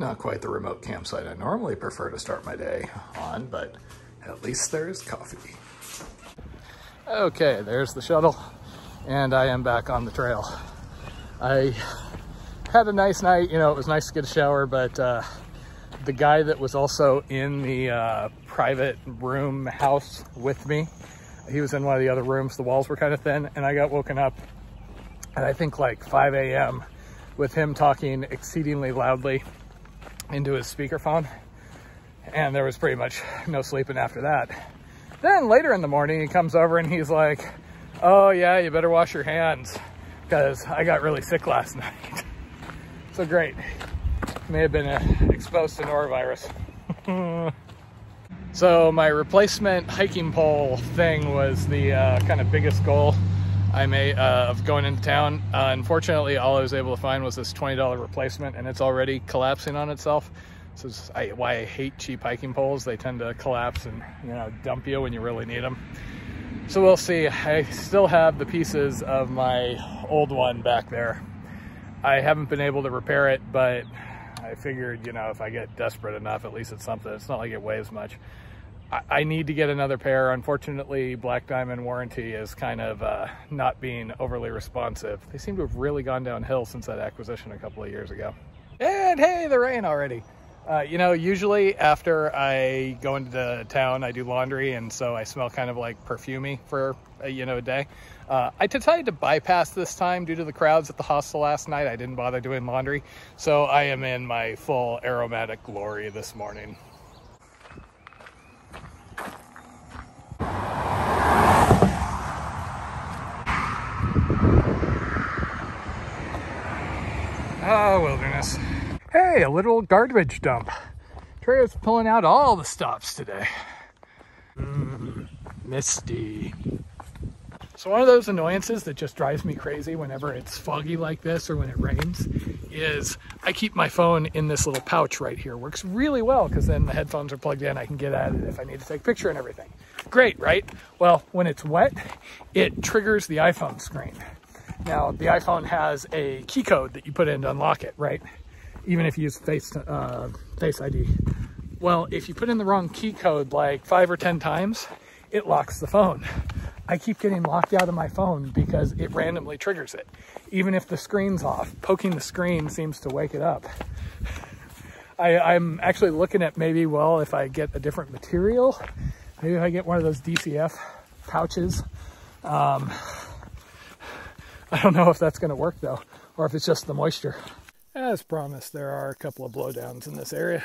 Not quite the remote campsite I normally prefer to start my day on, but at least there's coffee. Okay, there's the shuttle, and I am back on the trail. I had a nice night, you know, it was nice to get a shower, but the guy that was also in the private room house with me, he was in one of the other rooms. The walls were kind of thin, and I got woken up at I think like 5 a.m. with him talking exceedingly loudly into his speakerphone, and there was pretty much no sleeping after that. Then later in the morning, he comes over and he's like, oh yeah, you better wash your hands because I got really sick last night. So great. May have been exposed to norovirus. So my replacement hiking pole thing was the kind of biggest goal I made of going into town. Unfortunately, all I was able to find was this $20 replacement, and it's already collapsing on itself. So this is why I hate cheap hiking poles. They tend to collapse and, you know, dump you when you really need them. So we'll see. I still have the pieces of my old one back there. I haven't been able to repair it, but I figured, you know, if I get desperate enough, at least it's something. It's not like it weighs much. I need to get another pair. Unfortunately, Black Diamond warranty is kind of not being overly responsive. They seem to have really gone downhill since that acquisition a couple of years ago. And hey, the rain already. You know, usually after I go into town, I do laundry, and so I smell kind of like perfumey for, you know, a day. I decided to bypass this time due to the crowds at the hostel last night. I didn't bother doing laundry, so I am in my full aromatic glory this morning. Oh, wilderness. Hey, a little garbage dump. Trail's pulling out all the stops today. Misty. So one of those annoyances that just drives me crazy whenever it's foggy like this or when it rains is I keep my phone in this little pouch right here. Works really well because then the headphones are plugged in. I can get at it if I need to take a picture and everything. Great, right? Well, when it's wet, it triggers the iPhone screen. Now, the iPhone has a key code that you put in to unlock it, right? Even if you use Face ID. Well, if you put in the wrong key code like 5 or 10 times, it locks the phone. I keep getting locked out of my phone because it randomly triggers it. Even if the screen's off, poking the screen seems to wake it up. I'm actually looking at maybe, well, if I get a different material, maybe if I get one of those DCF pouches. I don't know if that's gonna work though, or if it's just the moisture. As promised, there are a couple of blowdowns in this area.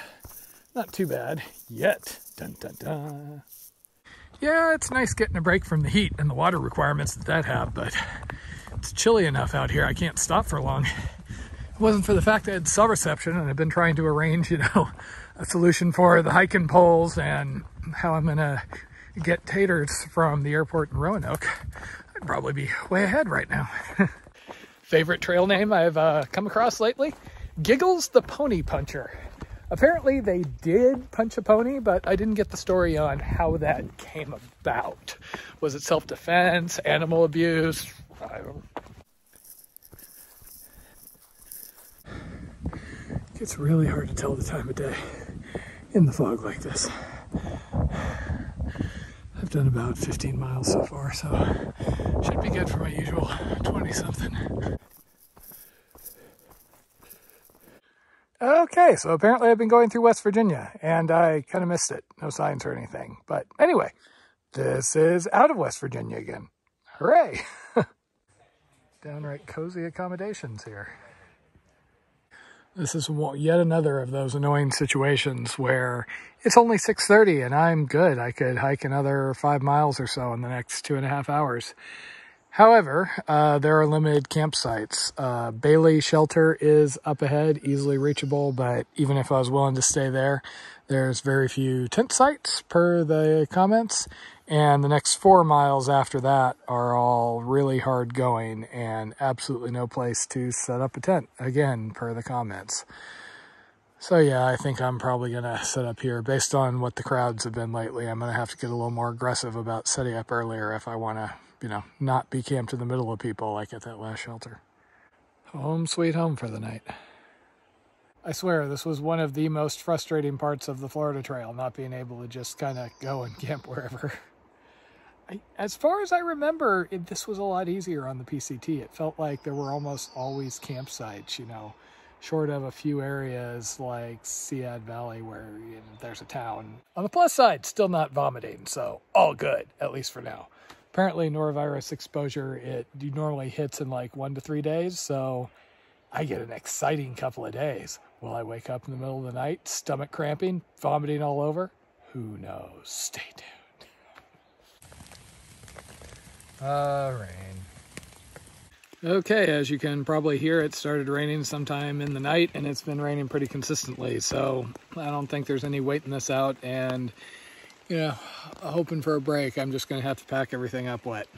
Not too bad yet. Dun, dun, dun. Yeah, it's nice getting a break from the heat and the water requirements that have, but it's chilly enough out here I can't stop for long. It wasn't for the fact I had cell reception and I've been trying to arrange, you know, a solution for the hiking poles and how I'm gonna get taters from the airport in Roanoke. I'd probably be way ahead right now. Favorite trail name I've come across lately? Giggles the Pony Puncher. Apparently they did punch a pony, but I didn't get the story on how that came about. Was it self-defense, animal abuse? I don't know. It's really hard to tell the time of day in the fog like this. I've done about 15 miles so far, so should be good for my usual 20-something. Okay, so apparently I've been going through West Virginia, and I kind of missed it. No signs or anything. But anyway, this is out of West Virginia again. Hooray! Downright cozy accommodations here. This is yet another of those annoying situations where it's only 6:30 and I'm good. I could hike another 5 miles or so in the next 2.5 hours. However, there are limited campsites. Bailey Shelter is up ahead, easily reachable, but even if I was willing to stay there, there's very few tent sites per the comments, and the next 4 miles after that are all really hard going and absolutely no place to set up a tent, again, per the comments. So yeah, I think I'm probably gonna set up here. Based on what the crowds have been lately, I'm gonna have to get a little more aggressive about setting up earlier if I wanna, you know, not be camped in the middle of people like at that last shelter. Home sweet home for the night. I swear, this was one of the most frustrating parts of the Florida Trail, not being able to just kind of go and camp wherever. As far as I remember, this was a lot easier on the PCT. It felt like there were almost always campsites, you know, short of a few areas like Sead Valley where there's a town. On the plus side, still not vomiting, so all good, at least for now. Apparently, norovirus exposure, it normally hits in like 1 to 3 days, so I get an exciting couple of days. Will I wake up in the middle of the night, stomach cramping, vomiting all over? Who knows? Stay tuned. Rain. Okay, as you can probably hear, it started raining sometime in the night, and it's been raining pretty consistently, so I don't think there's any waiting this out, and, you know, hoping for a break, I'm just going to have to pack everything up wet.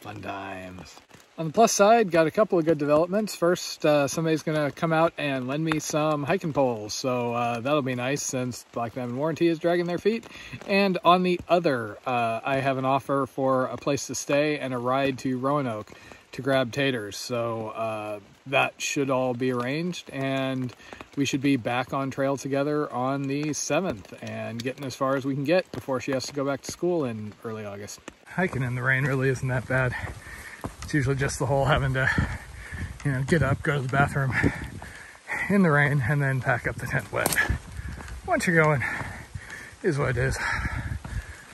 Fun times. On the plus side, got a couple of good developments. First, somebody's going to come out and lend me some hiking poles, so that'll be nice since Black Diamond Warranty is dragging their feet. And on the other, I have an offer for a place to stay and a ride to Roanoke to grab taters, so that should all be arranged, and we should be back on trail together on the 7th and getting as far as we can get before she has to go back to school in early August. Hiking in the rain really isn't that bad. It's usually just the whole having to, you know, get up, go to the bathroom in the rain, and then pack up the tent wet. Once you're going, is what it is.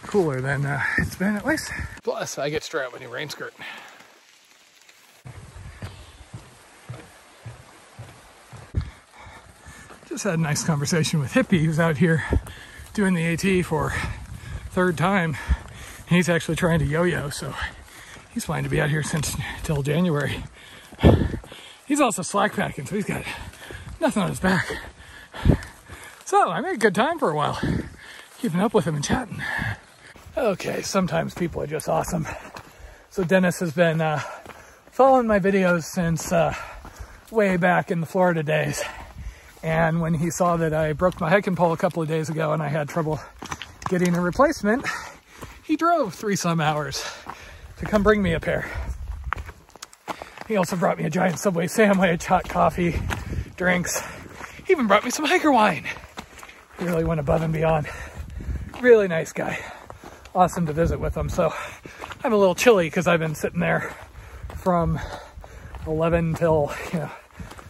Cooler than it's been at least. Plus, I get to try out my new rain skirt. Just had a nice conversation with Hippie, who's out here doing the AT for 3rd time. He's actually trying to yo-yo, so he's fine to be out here till January. He's also slack packing, so he's got nothing on his back. So I made a good time for a while, keeping up with him and chatting. Okay, sometimes people are just awesome. So Dennis has been following my videos since way back in the Florida days. And when he saw that I broke my hiking pole a couple of days ago and I had trouble getting a replacement, he drove 3-some hours to come bring me a pair. He also brought me a giant Subway sandwich, hot coffee, drinks. He even brought me some hiker wine. He really went above and beyond. Really nice guy. Awesome to visit with him. So I'm a little chilly because I've been sitting there from 11 till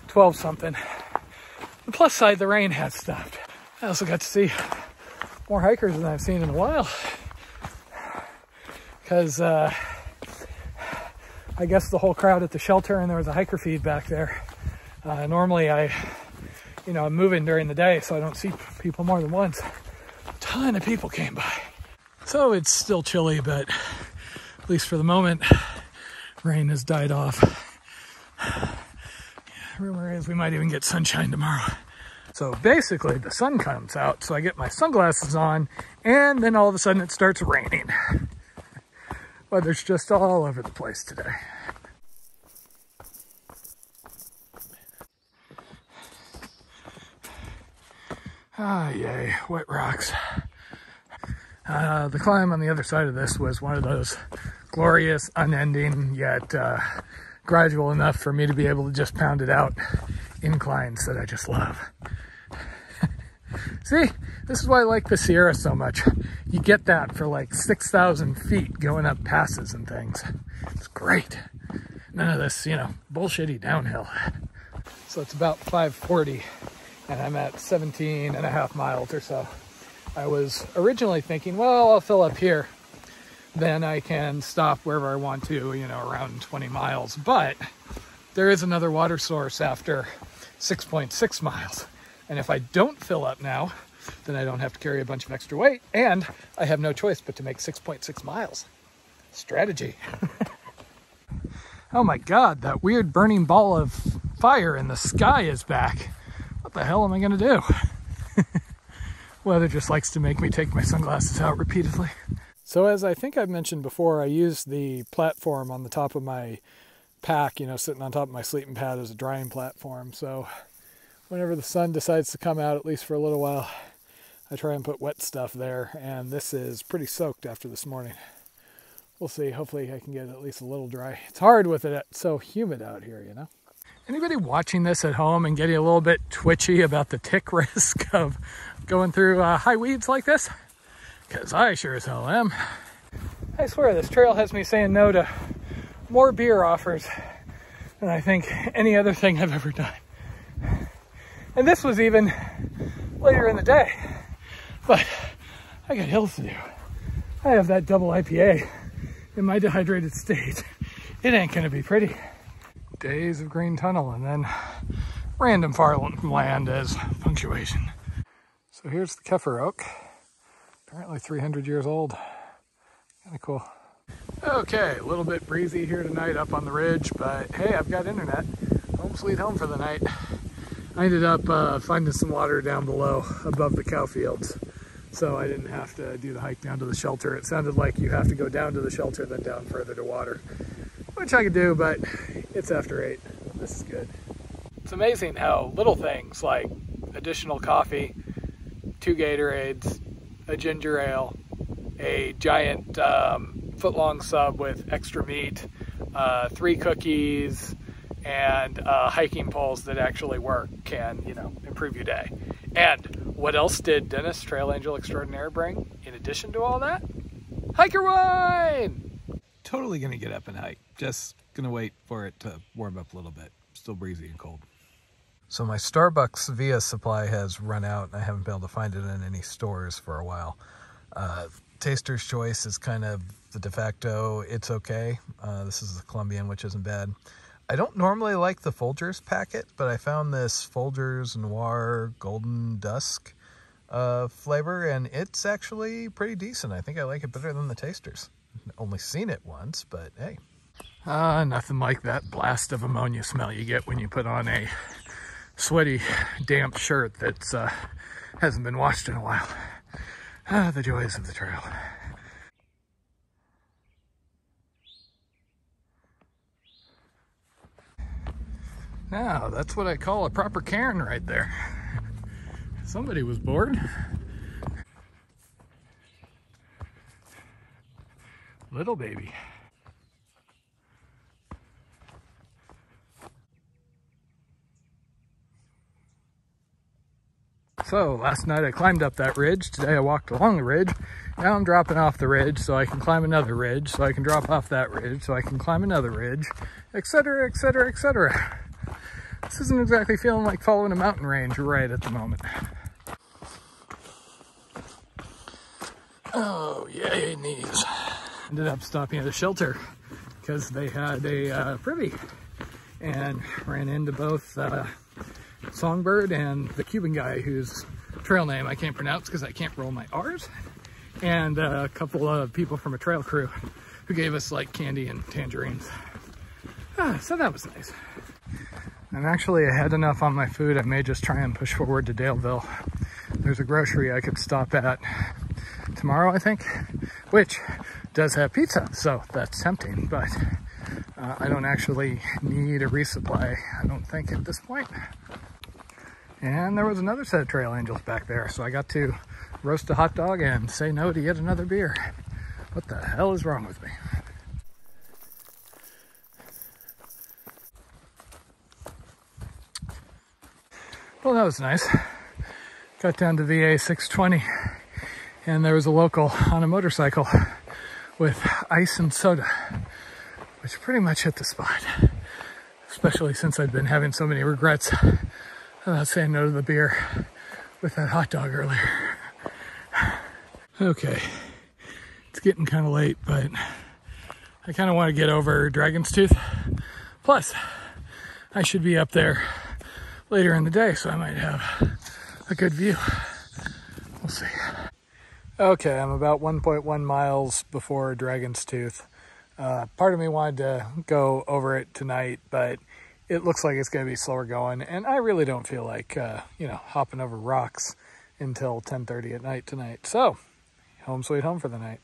12 something. The plus side, the rain has stopped. I also got to see more hikers than I've seen in a while. Because I guess the whole crowd at the shelter, and there was a hiker feed back there. Normally I'm moving during the day, so I don't see people more than once. A ton of people came by. So it's still chilly, but at least for the moment, rain has died off. Rumor is we might even get sunshine tomorrow. So basically the sun comes out, so I get my sunglasses on, and then all of a sudden it starts raining. Weather's just all over the place today. Ah, yay, wet rocks. The climb on the other side of this was one of those glorious, unending, yet gradual enough for me to be able to just pound it out inclines that I just love. See, this is why I like the Sierra so much. You get that for like 6,000 feet going up passes and things. It's great. None of this, bullshitty downhill. So it's about 5:40 and I'm at 17.5 miles or so. I was originally thinking, well, I'll fill up here. Then I can stop wherever I want to, around 20 miles. But there is another water source after 6.6 miles. And if I don't fill up now, then I don't have to carry a bunch of extra weight. And I have no choice but to make 6.6 miles. Strategy. Oh my God, that weird burning ball of fire in the sky is back. What the hell am I gonna do? Weather just likes to make me take my sunglasses out repeatedly. So as I think I've mentioned before, I use the platform on the top of my pack, sitting on top of my sleeping pad as a drying platform. So whenever the sun decides to come out, at least for a little while, I try and put wet stuff there. And this is pretty soaked after this morning. We'll see. Hopefully I can get it at least a little dry. It's hard with it. It's so humid out here, Anybody watching this at home and getting a little bit twitchy about the tick risk of going through high weeds like this? Because I sure as hell am. I swear this trail has me saying no to more beer offers than I think any other thing I've ever done. And this was even later in the day. But I got hills to do. I have that double IPA in my dehydrated state. It ain't gonna be pretty. Days of green tunnel and then random farmland as punctuation. So here's the Kefir oak. Apparently 300 years old. Kind of cool. Okay, a little bit breezy here tonight up on the ridge, but hey, I've got internet. Home sweet home for the night. I ended up finding some water down below above the cow fields, so I didn't have to do the hike down to the shelter. It sounded like you have to go down to the shelter, then down further to water, which I could do, but it's after 8. This is good. It's amazing how little things like additional coffee, 2 Gatorades, a ginger ale, a giant foot-long sub with extra meat, 3 cookies, and hiking poles that actually work can, you know, improve your day. And what else did Dennis, Trail Angel Extraordinaire, bring in addition to all that? Hiker wine! Totally gonna get up and hike. Just gonna wait for it to warm up a little bit. Still breezy and cold. So my Starbucks Via supply has run out and I haven't been able to find it in any stores for a while. Taster's Choice is kind of the de facto, it's okay. This is the Colombian, which isn't bad. I don't normally like the Folgers packet, but I found this Folgers Noir Golden Dusk flavor, and it's actually pretty decent. I think I like it better than the Tasters. Only seen it once, but hey. Nothing like that blast of ammonia smell you get when you put on a sweaty, damp shirt that's hasn't been washed in a while. The joys of the trail. Now, that's what I call a proper cairn right there. Somebody was bored. Little baby. So last night I climbed up that ridge. Today I walked along the ridge. Now I'm dropping off the ridge so I can climb another ridge, so I can drop off that ridge, so I can climb another ridge, etc., etc., etc. This isn't exactly feeling like following a mountain range right at the moment. Oh, yay, knees. Ended up stopping at a shelter because they had a privy and ran into both Songbird and the Cuban guy whose trail name I can't pronounce because I can't roll my R's, and a couple of people from a trail crew who gave us like candy and tangerines. So that was nice. And actually I had enough on my food, I may just try and push forward to Daleville. There's a grocery I could stop at tomorrow, I think, which does have pizza, so that's tempting, but I don't actually need a resupply, I don't think, at this point. And there was another set of trail angels back there, so I got to roast a hot dog and say no to yet another beer. What the hell is wrong with me? Well, that was nice. Got down to VA 620, and there was a local on a motorcycle with ice and soda, which pretty much hit the spot, especially since I'd been having so many regrets about saying no to the beer with that hot dog earlier. Okay, it's getting kind of late, but I kind of want to get over Dragon's Tooth. Plus, I should be up there later in the day, so I might have a good view. We'll see. Okay, I'm about 1.1 miles before Dragon's Tooth. Part of me wanted to go over it tonight, but it looks like it's going to be slower going, and I really don't feel like, hopping over rocks until 10:30 at night tonight. So, home sweet home for the night.